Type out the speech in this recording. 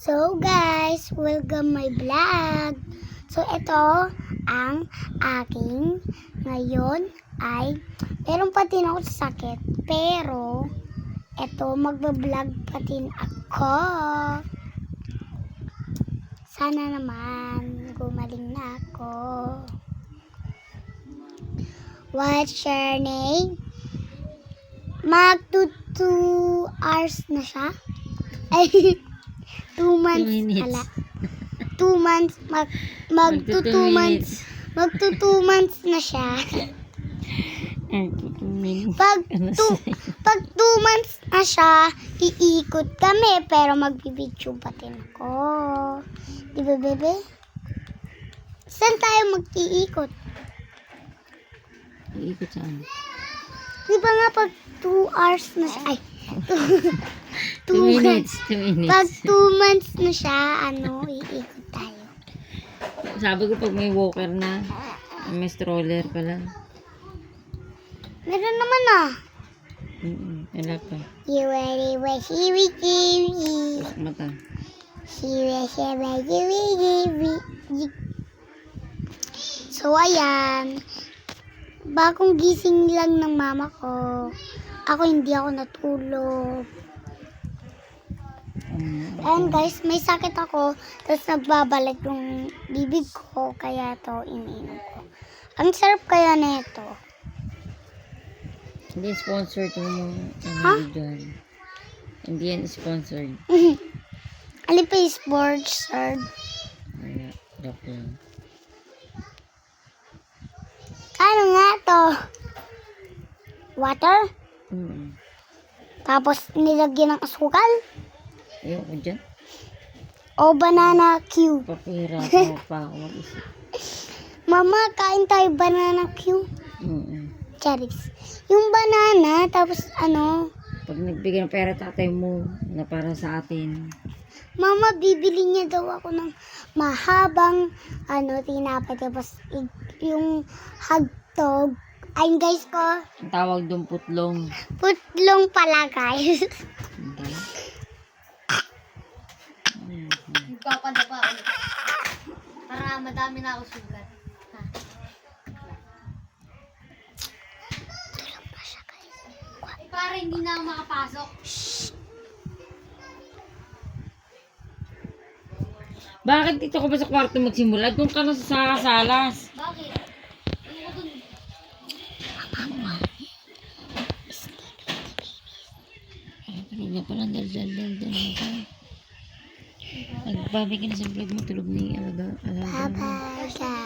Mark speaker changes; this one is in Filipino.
Speaker 1: So guys, welcome my vlog. So ito ang aking ngayon ay meron pa din ako sa sakit. Pero ito magba-vlog pa din ako. Sana naman gumaling na ako. What's your name? Magto 2 hours na siya. Ay, 2 months.
Speaker 2: 2 minutes.
Speaker 1: Ala. 2 months. Magto 2 months. Magto 2 months na siya. Pag 2 months na siya, iikot kami. Pero magbibidyo pa din ako. Di ba, bebe? Saan tayo mag-iikot?
Speaker 2: Iikot saan?
Speaker 1: Di ba nga pag 2 hours na siya? Ay,
Speaker 2: 2 minutes. 2 minutes.
Speaker 1: Pag 2 months na siya, iikot tayo.
Speaker 2: Sabi ko pag may walker na, may stroller pala.
Speaker 1: Meron naman
Speaker 2: Wala pa.
Speaker 1: You ready, shiwi, shiwi.
Speaker 2: Pasok mata.
Speaker 1: Shiwi, shiwi, shiwi, shiwi. So, ayan. Bagong gising lang ng mama ko. Ako hindi ako natulog. Ayan guys, may sakit ako. Tapos nagbabalik yung bibig ko. Kaya to iniinom ko. Ang sarap kaya nito.
Speaker 2: Hindi sponsored yung dyan. Hindi yan sponsored.
Speaker 1: Alin pa yung sports, sir?
Speaker 2: Kaya, joke lang.
Speaker 1: Ano nga to? Water? Tapos nilagyan ng asukal?
Speaker 2: Ayoko dyan.
Speaker 1: O banana Q?
Speaker 2: Papahirapan mo pa ako mag-isip.
Speaker 1: Mama, kain tayo banana Q? Cherries. Yung banana, tapos
Speaker 2: Pag nagbigay ng pera tatay mo na para sa atin.
Speaker 1: Mama, bibili niya daw ako ng mahabang tinapay. Tapos yung hotdog. Ayun guys ko,
Speaker 2: Ang tawag doon putlong.
Speaker 1: putlong pala guys.
Speaker 2: Okay.
Speaker 3: Magpapadapa ulit. Para madami na ako sugat.
Speaker 1: Tulog na siya guys.
Speaker 3: Para hindi na ako makapasok.
Speaker 2: Bakit dito ka ba sa kwarto magsimula? Doon ka na sa salas.
Speaker 3: Bakit? Ano ko dun?
Speaker 2: Ay, tulog na pala. Nagbabay ka na sa vlog mo. Tulog ni alaga.
Speaker 1: Bye bye guys.